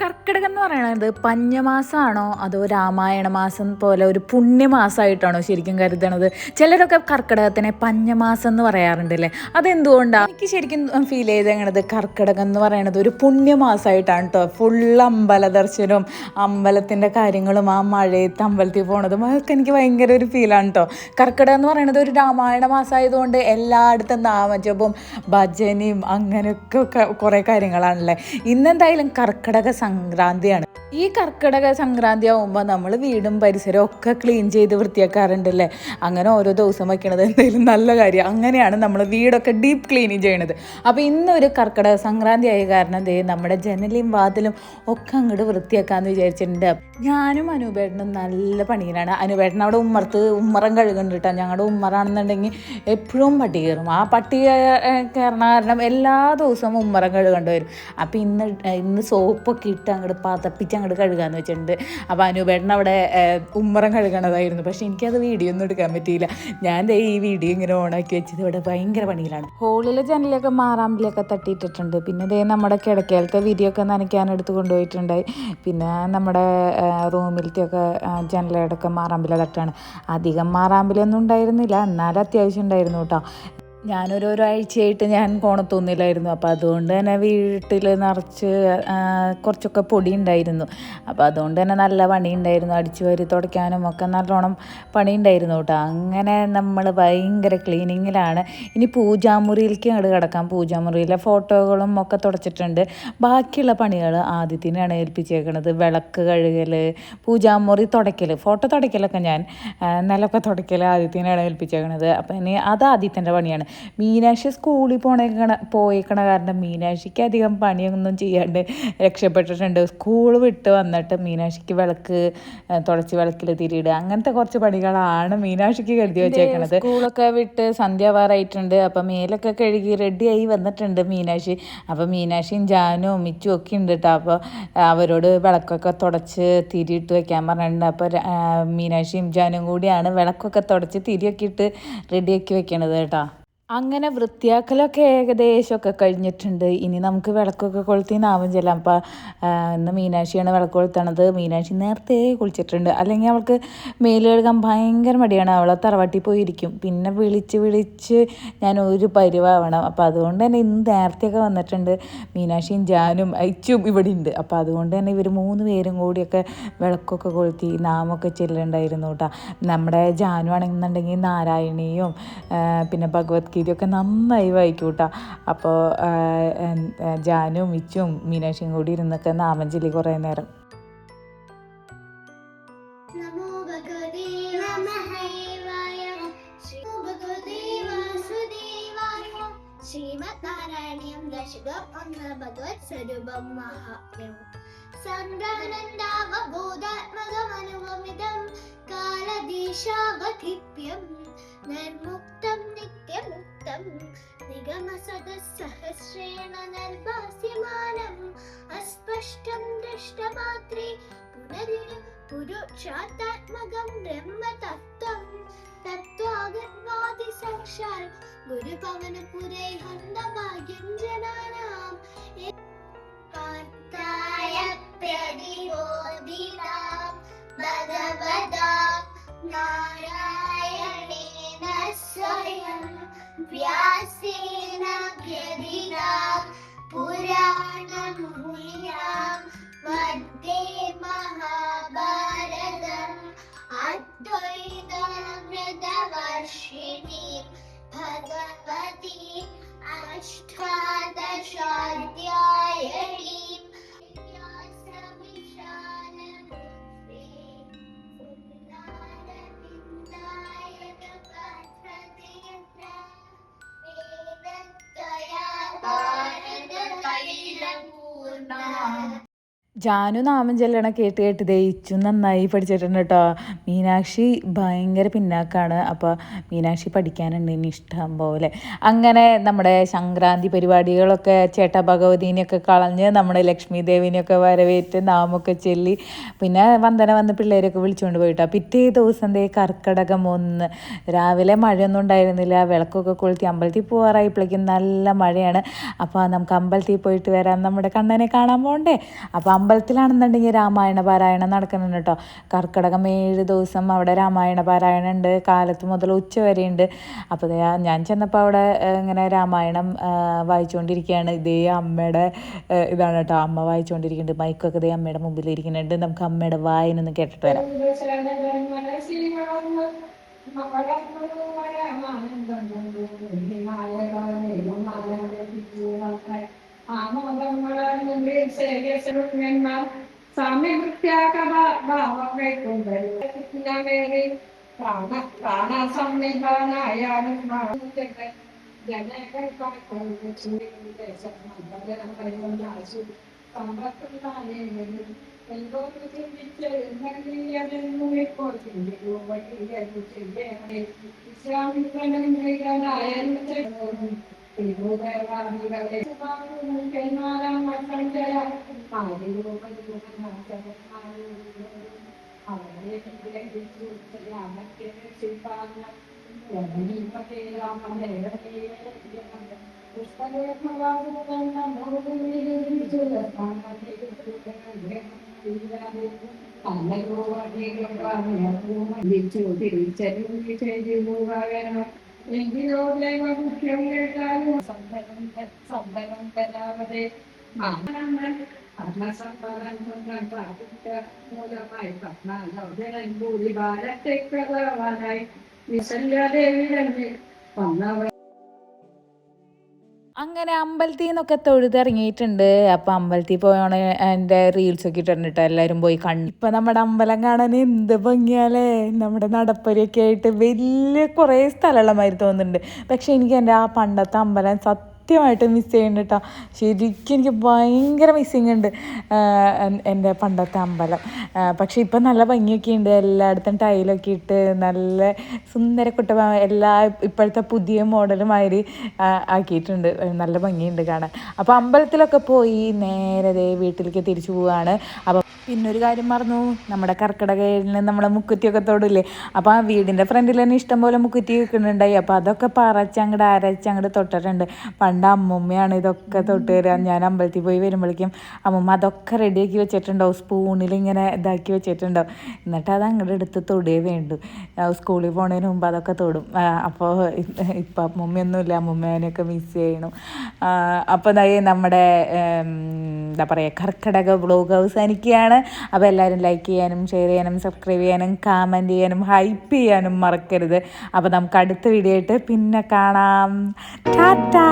കർക്കിടകം എന്ന് പറയുന്നത് പഞ്ഞമാസമാണോ അതോ രാമായണ മാസം പോലെ ഒരു പുണ്യമാസമായിട്ടാണോ ശരിക്കും കരുതണത്? ചിലരൊക്കെ കർക്കിടകത്തിനെ പഞ്ഞമാസം എന്ന് പറയാറുണ്ടല്ലേ, അതെന്തുകൊണ്ടാണ്? എനിക്ക് ശരിക്കും ഫീൽ ചെയ്തത് കർക്കിടകം എന്ന് പറയുന്നത് ഒരു പുണ്യമാസമായിട്ടാണ് കേട്ടോ. ഫുൾ അമ്പല ദർശനവും അമ്പലത്തിൻ്റെ കാര്യങ്ങളും ആ മഴയത്ത് അമ്പലത്തിൽ പോണതും അതൊക്കെ എനിക്ക് ഭയങ്കര ഒരു ഫീലാണ് കേട്ടോ. കർക്കിടകം എന്ന് പറയുന്നത് ഒരു രാമായണ മാസമായതുകൊണ്ട് എല്ലായിടത്തും നാമജപവും ഭജനയും അങ്ങനെയൊക്കെ കുറേ കാര്യങ്ങളാണല്ലേ. ഇന്നെന്തായാലും കർക്കിടക സംക്രാന്തിയാണ്. ഈ കർക്കിടക സംക്രാന്തി ആകുമ്പോൾ നമ്മൾ വീടും പരിസരവും ഒക്കെ ക്ലീൻ ചെയ്ത് വൃത്തിയാക്കാറുണ്ടല്ലേ. അങ്ങനെ ഓരോ ദിവസം വയ്ക്കണത് എന്തായാലും നല്ല കാര്യം. അങ്ങനെയാണ് നമ്മൾ വീടൊക്കെ ഡീപ്പ് ക്ലീനിങ് ചെയ്യണത്. അപ്പോൾ ഇന്നൊരു കർക്കിടക സംക്രാന്തി ആയ കാരണം നമ്മുടെ ജനലും വാതിലും ഒക്കെ അങ്ങോട്ട് വൃത്തിയാക്കാമെന്ന് വിചാരിച്ചിട്ടുണ്ട്. ഞാനും അനുപേട്ടനും നല്ല പണിയിലാണ്. അനുപേട്ടൻ അവിടെ ഉമ്മറം കഴുകുന്നുണ്ട് കേട്ടോ. ഞങ്ങളുടെ ഉമ്മറാണെന്നുണ്ടെങ്കിൽ എപ്പോഴും പട്ടി കയറും. ആ പട്ടി കയറണ കാരണം എല്ലാ ദിവസവും ഉമ്മറം കഴുകേണ്ടി വരും. അപ്പോൾ ഇന്ന് സോപ്പൊക്കെ ഇട്ട് അങ്ങോട്ട് പതപ്പിച്ച് അങ്ങോട്ട് കഴുകാമെന്ന് വെച്ചിട്ടുണ്ട്. അപ്പോൾ അനുപേട്ടൻ അവിടെ ഉമ്മറം കഴുകണതായിരുന്നു. പക്ഷേ എനിക്കത് വീഡിയോ ഒന്നും എടുക്കാൻ പറ്റിയില്ല. ഞാൻ ഈ വീഡിയോ ഇങ്ങനെ ഓണാക്കി വെച്ചത് ഇവിടെ ഭയങ്കര പണിയിലാണ്. ഹോളിലെ ജനലൊക്കെ മാറാമ്പിലൊക്കെ തട്ടിയിട്ടിട്ടുണ്ട്. പിന്നെ നമ്മുടെ കിടക്കയിലത്തെ വിരിയൊക്കെ നനയ്ക്കാനെടുത്ത് കൊണ്ടുപോയിട്ടുണ്ടായി. പിന്നെ നമ്മുടെ റൂമിലത്തെയൊക്കെ ജനലയുടെയൊക്കെ മാറാമ്പില തട്ടാണ്. അധികം മാറാമ്പിലൊന്നും ഉണ്ടായിരുന്നില്ല, എന്നാലും അത്യാവശ്യം ഉണ്ടായിരുന്നു കേട്ടോ. ഒരാഴ്ചയായിട്ട് ഞാൻ കോണത്തൊന്നില്ലായിരുന്നു. അപ്പോൾ അതുകൊണ്ട് തന്നെ വീട്ടിൽ നിറച്ച് കുറച്ചൊക്കെ പൊടി ഉണ്ടായിരുന്നു. അപ്പോൾ അതുകൊണ്ട് തന്നെ നല്ല പണി ഉണ്ടായിരുന്നു. അടിച്ചു വാരി തുടയ്ക്കാനും ഒക്കെ നല്ലോണം പണി ഉണ്ടായിരുന്നു കേട്ടോ. അങ്ങനെ നമ്മൾ ഭയങ്കര ക്ലീനിങ്ങിലാണ്. ഇനി പൂജാമുറിയിലേക്ക് അങ്ങോട്ട് കിടക്കാം. പൂജാമുറിയിലെ ഫോട്ടോകളും ഒക്കെ തുടച്ചിട്ടുണ്ട്. ബാക്കിയുള്ള പണികൾ ആദ്യത്തിനാണ് ഏൽപ്പിച്ചേക്കണത്. വിളക്ക് കഴുകൽ, പൂജാമുറി തുടയ്ക്കൽ, ഫോട്ടോ തുടയ്ക്കലൊക്കെ ഞാൻ നിലമൊക്കെ തുടയ്ക്കൽ ആദ്യത്തിനാണ് ഏൽപ്പിച്ചേക്കണത്. അപ്പോൾ ഇനി അത് ആദ്യത്തിൻ്റെ പണിയാണ്. മീനാക്ഷി സ്കൂളിൽ പോയേക്കണ കാരണം മീനാക്ഷിക്ക് അധികം പണിയൊന്നും ചെയ്യാണ്ട് രക്ഷപ്പെട്ടിട്ടുണ്ട്. സ്കൂൾ വിട്ട് വന്നിട്ട് മീനാക്ഷിക്ക് വിളക്ക് തുടച്ച് വിളക്കിൽ തിരിയിടുക, അങ്ങനത്തെ കുറച്ച് പണികളാണ് മീനാക്ഷിക്ക് കരുതി വെച്ചേക്കണത്. സ്കൂളൊക്കെ വിട്ട് സന്ധ്യാവാറായിട്ടുണ്ട്. അപ്പം മേലൊക്കെ കഴുകി റെഡിയായി വന്നിട്ടുണ്ട് മീനാക്ഷി. അപ്പോൾ മീനാക്ഷിയും ജാനും മിച്ചും ഒക്കെ ഉണ്ട് കേട്ടോ. അപ്പോൾ അവരോട് വിളക്കൊക്കെ തുടച്ച് തിരിയിട്ട് വയ്ക്കാൻ പറഞ്ഞിട്ടുണ്ട്. അപ്പോൾ മീനാക്ഷിയും ജാനും കൂടിയാണ് വിളക്കൊക്കെ തുടച്ച് തിരിയൊക്കെ ഇട്ട് റെഡിയാക്കി വെക്കണത് കേട്ടോ. അങ്ങനെ വൃത്തിയാക്കലൊക്കെ ഏകദേശമൊക്കെ കഴിഞ്ഞിട്ടുണ്ട്. ഇനി നമുക്ക് വിളക്കൊക്കെ കൊളുത്തി നാമം ചെല്ലാം. അപ്പോൾ ഇന്ന് മീനാക്ഷിയാണ് വിളക്ക് കൊളുത്തണത്. മീനാക്ഷി നേരത്തെ കുളിച്ചിട്ടുണ്ട്. അല്ലെങ്കിൽ അവൾക്ക് മേല് കഴുകാൻ ഭയങ്കര മടിയാണ്. അവളെ തറവാട്ടിൽ പോയിരിക്കും. പിന്നെ വിളിച്ച് ഞാൻ ഒരു പരിവാവണം. അപ്പോൾ അതുകൊണ്ട് തന്നെ ഇന്ന് നേരത്തെയൊക്കെ വന്നിട്ടുണ്ട്. മീനാക്ഷിയും ജാനും അയച്ചും ഇവിടെ ഉണ്ട്. അപ്പോൾ അതുകൊണ്ട് തന്നെ ഇവർ 3 പേരും കൂടിയൊക്കെ വിളക്കൊക്കെ കൊളുത്തി നാമൊക്കെ ചെല്ലുണ്ടായിരുന്നു കേട്ടോ. നമ്മുടെ ജാനു ആണെന്നുണ്ടെങ്കിൽ നാരായണിയും പിന്നെ ഭഗവത് ഇതൊക്കെ നന്നായി വായിക്കും കേട്ടോ. അപ്പോൾ ജാനും മിച്ചും മീനാക്ഷിയും കൂടി ഇരുന്നൊക്കെ നാമം ചൊല്ലി കുറേ നേരം. നിർമുക്തം നിത്യമുക്തം നിഗമസദസഹസ്രേണ നിർഭാസ്യമാനം അസ്പഷ്ടം ദൃഷ്ടമാത്രേ പുരുഷാത്മകം ബ്രഹ്മതത്വം തത്വാഗത്വാദി സാക്ഷാൽ ഗുരുപവനപുരേ ഹന്തഭാഗ്യം ജനാനാം പാർത്ഥായ പ്രതിബോധിതാം ഭഗവതാം നാരായണേന സ്വയം വ്യാസേന ഗ്രഥിതാം പുരാണമൂല്യാം വന്ദേ മഹാഭാരതം അദ്വൈതാമൃതവർഷിണീം ഭഗവതീം അഷ്ടാദശാധ്യായിണീം ജാനു നാമം ചെല്ലണ കേട്ട് ദയിച്ചു നന്നായി പഠിച്ചിട്ടുണ്ട് കേട്ടോ. മീനാക്ഷി ഭയങ്കര പിന്നാക്കാണ്. അപ്പോൾ മീനാക്ഷി പഠിക്കാനുണ്ട് ഇനി ഇഷ്ടം പോലെ. അങ്ങനെ നമ്മുടെ സംക്രാന്തി പരിപാടികളൊക്കെ ചേട്ടാ ഭഗവതീനെയൊക്കെ കളഞ്ഞ് നമ്മുടെ ലക്ഷ്മി ദേവിനെയൊക്കെ വരവേറ്റ് നാമൊക്കെ ചൊല്ലി പിന്നെ വന്ന് പിള്ളേരൊക്കെ വിളിച്ചുകൊണ്ട് പോയിട്ടോ. പിറ്റേ ദിവസം കർക്കിടകം 1 രാവിലെ മഴയൊന്നും ഉണ്ടായിരുന്നില്ല. വിളക്കൊക്കെ കൊളുത്തി അമ്പലത്തിൽ പോകാറായപ്പോഴേക്കും നല്ല മഴയാണ്. അപ്പോൾ നമുക്ക് അമ്പലത്തിൽ പോയിട്ട് വരാം, നമ്മുടെ കണ്ണനെ കാണാൻ പോകണ്ടേ. അപ്പോൾ അമ്പലത്തിലാണെന്നുണ്ടെങ്കിൽ രാമായണ പാരായണം നടക്കുന്നുണ്ട് കേട്ടോ. കർക്കിടകം 7 ദിവസം അവിടെ രാമായണ പാരായണം ഉണ്ട്, കാലത്ത് മുതൽ ഉച്ച വരെ ഉണ്ട്. അപ്പോൾ ഞാൻ ചെന്നപ്പോൾ അവിടെ ഇങ്ങനെ രാമായണം വായിച്ചുകൊണ്ടിരിക്കുകയാണ്. ഇതേ അമ്മയുടെ ഇതാണ് കേട്ടോ, അമ്മ വായിച്ചുകൊണ്ടിരിക്കുന്നുണ്ട്. മൈക്കൊക്കെ ഇതേ അമ്മയുടെ മുമ്പിൽ ഇരിക്കുന്നുണ്ട്. നമുക്ക് അമ്മയുടെ വായനൊന്ന് കേട്ടിട്ട് വരാം. അങ്ങനെ അമ്പലത്തിൽ നിന്നൊക്കെ തൊഴുതിറങ്ങിയിട്ടുണ്ട്. അപ്പോൾ അമ്പലത്തിൽ പോയാണ് എൻ്റെ റീൽസൊക്കെ ഇട്ടിട്ടുണ്ട് കേട്ടോ. എല്ലാവരും പോയി കണ്ടു. ഇപ്പം നമ്മുടെ അമ്പലം കാണാൻ എന്ത് ഭംഗിയാലേ. നമ്മുടെ നടപ്പരയൊക്കെ ആയിട്ട് വലിയ കുറേ സ്ഥലമുള്ള മാതിരി തോന്നുന്നുണ്ട്. പക്ഷേ എനിക്ക് എൻ്റെ ആ പണ്ടത്തെ അമ്പലം സത്യമായിട്ട് മിസ് ചെയ്യുന്നുണ്ട് കേട്ടോ. ശരിക്കും എനിക്ക് ഭയങ്കര മിസ്സിങ് ഉണ്ട് എൻ്റെ പണ്ടത്തെ അമ്പലം. പക്ഷേ ഇപ്പം നല്ല ഭംഗിയൊക്കെ ഉണ്ട്, എല്ലായിടത്തും ടൈലൊക്കെ ഇട്ട് നല്ല സുന്ദരക്കുട്ട ഇപ്പോഴത്തെ പുതിയ മോഡലുമാതിരി ആക്കിയിട്ടുണ്ട്. നല്ല ഭംഗിയുണ്ട് കാണാൻ. അപ്പോൾ അമ്പലത്തിലൊക്കെ പോയി നേരെ വീട്ടിലേക്ക് തിരിച്ചു പോവുകയാണ്. അപ്പോൾ പിന്നൊരു കാര്യം മറന്നു, നമ്മുടെ കർക്കിടകയിൽ നമ്മളെ മുക്കുറ്റിയൊക്കെ തൊടില്ലേ. അപ്പോൾ ആ വീടിൻ്റെ ഫ്രണ്ടിൽ തന്നെ ഇഷ്ടംപോലെ മുക്കുറ്റി വെക്കുന്നുണ്ടായി. അപ്പോൾ അതൊക്കെ പറച്ചങ്ങോട്ട് അരച്ചങ്ങോട്ട് തൊട്ടിട്ടുണ്ട്. പണ്ട് അമ്മൂമ്മയാണ് ഇതൊക്കെ തൊട്ട് തരിക. ഞാൻ അമ്പലത്തിൽ പോയി വരുമ്പോഴേക്കും അമ്മൂമ്മ അതൊക്കെ റെഡിയാക്കി വെച്ചിട്ടുണ്ടാവും, സ്പൂണിൽ ഇങ്ങനെ ഇതാക്കി വെച്ചിട്ടുണ്ടാവും. എന്നിട്ട് അത് അങ്ങോട്ട് എടുത്ത് തൊടുകയേ വേണ്ടു. സ്കൂളിൽ പോണതിന് മുമ്പ് അതൊക്കെ തൊടും. അപ്പോൾ ഇപ്പം അമ്മൂമ്മയൊന്നുമില്ല, അമ്മൂമ്മേനെയൊക്കെ മിസ് ചെയ്യണം. അപ്പോൾ നമ്മുടെ എന്താ പറയുക, കർക്കിടക വ്ളോഗ് അവസാനിക്കുകയാണ്. അപ്പോൾ എല്ലാവരും ലൈക്ക് ചെയ്യാനും ഷെയർ ചെയ്യാനും സബ്സ്ക്രൈബ് ചെയ്യാനും കമൻറ്റ് ചെയ്യാനും ഹൈപ്പ് ചെയ്യാനും മറക്കരുത്. അപ്പോൾ നമുക്ക് അടുത്ത വീഡിയോ ആയിട്ട് പിന്നെ കാണാം. ടാറ്റാ.